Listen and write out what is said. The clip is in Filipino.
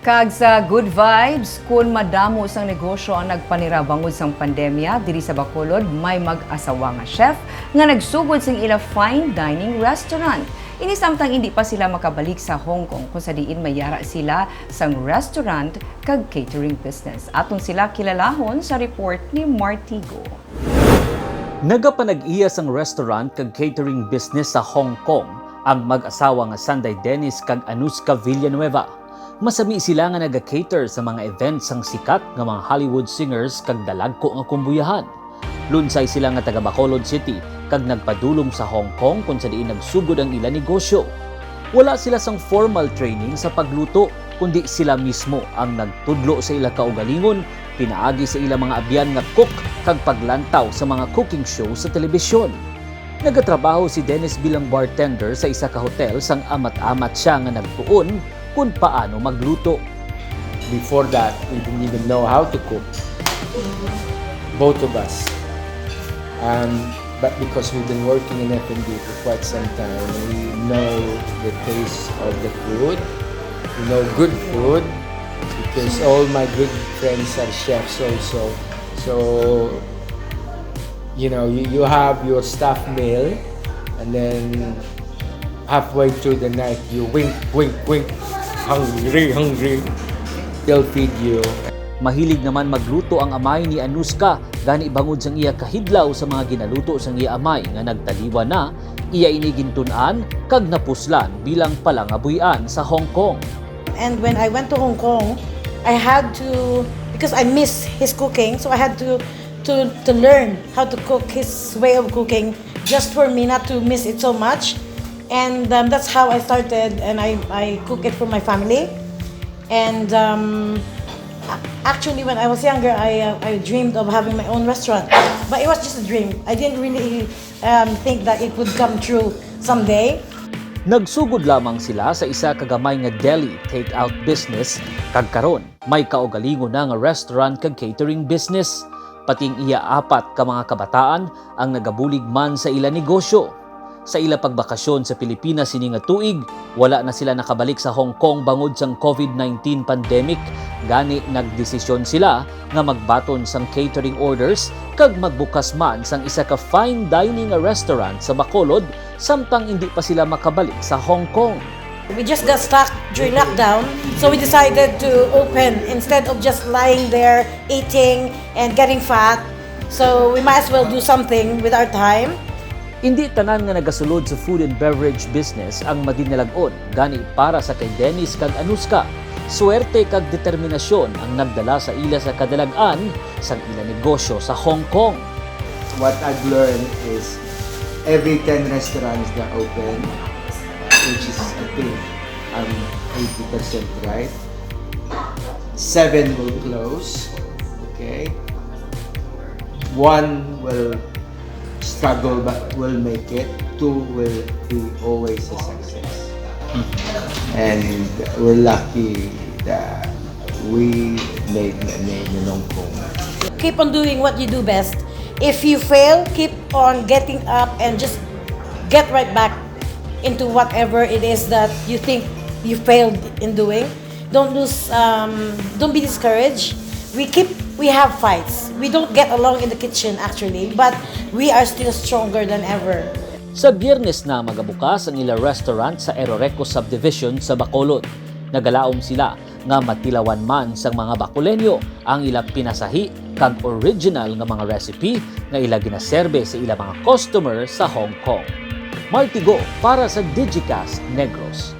Kag sa good vibes, kung madamo sang negosyo ang nagpanira bangod sang pandemya, diri sa Bacolod may mag-asawa nga chef nga nagsugod sing ila fine dining restaurant. Ini samtang hindi pa sila makabalik sa Hong Kong kung sa diin mayara sila sang restaurant kag catering business. Atong sila kilalahon sa report ni Martigo. Nagapanag-iya sang restaurant kag catering business sa Hong Kong ang mag-asawa nga Sanday Dennis kag Anuska Villanueva. Masami sila nga naga-cater sa mga events sang sikat nga mga Hollywood singers kag dalagko nga kumbuyahan. Lunsay sila nga taga Bacolod City kag nagpadulong sa Hong Kong kung sa diin nagsugod ang ila negosyo. Wala sila sang formal training sa pagluto kundi sila mismo ang nagtudlo sa ila kaugalingon, pinaagi sa ila mga abyan nga cook kag paglantaw sa mga cooking show sa telebisyon. Nagatrabaho si Dennis bilang bartender sa isa ka hotel sang amat-amat siya nga nagtuon kung paano magluto. Before that, we didn't even know how to cook. Both of us. But because we've been working in F&B for quite some time, we know the taste of the food. We know good food because all my good friends are chefs also. So, you know, you have your staff meal and then halfway through the night, you wink, wink, wink. Hungry, hungry. They'll feed you. Mahilig naman magluto ang amay ni Anuska, gani bangod sang iya kahidlaw sa mga ginaluto sang iya amay nga nagtaliwa na, iya inigintun-an kag napuslan bilang palangabuyan sa Hong Kong. And when I went to Hong Kong, I had to, because I miss his cooking, so I had to learn how to cook his way of cooking just for me not to miss it so much. And that's how I started, and I cook it for my family. And actually, when I was younger, I dreamed of having my own restaurant, but it was just a dream. I didn't really think that it would come true someday. Nagsugod lamang sila sa isa kagamay nga deli take-out business kag karon may kaugalingon na nga restaurant kag catering business. Pating iya apat ka mga kabataan ang nagabulig man sa ila negosyo. Sa ila pagbakasyon sa Pilipinas sini nga tuig, wala na sila nakabalik sa Hong Kong bangod sang COVID-19 pandemic. Gani nagdesisyon sila nga magbaton sang catering orders kag magbukas man sang isa ka fine dining restaurant sa Bacolod samtang hindi pa sila makabalik sa Hong Kong. We just got stuck during lockdown, so we decided to open instead of just lying there eating and getting fat. So we might as well do something with our time. Hindi tanan nga nagasulod sa food and beverage business ang madinalagon, gani para sa kay Dennis kag Anuska. Swerte kag determinasyon ang nagdala sa ila sa kadalagan sang ila negosyo sa Hong Kong. What I've learned is every 10 restaurants that open, which is I think 80% right, 7 will close, okay? 1 will struggle but will make it. 2 will be always a success. And we're lucky that we made a name in Hong Kong. Keep on doing what you do best. If you fail, keep on getting up and just get right back into whatever it is that you think you failed in doing. Don't lose, don't be discouraged. We have fights. We don't get along in the kitchen actually, but we are still stronger than ever. Sa Biyernes na magabukas ang ila restaurant sa Eroreco Subdivision sa Bacolod. Nagalaom sila nga matilawan man sang mga Bacolenyo ang ila pinasahi kag original nga mga recipe nga ila ginaserbe sa ila mga customer sa Hong Kong. Martigo para sa Digicast Negros.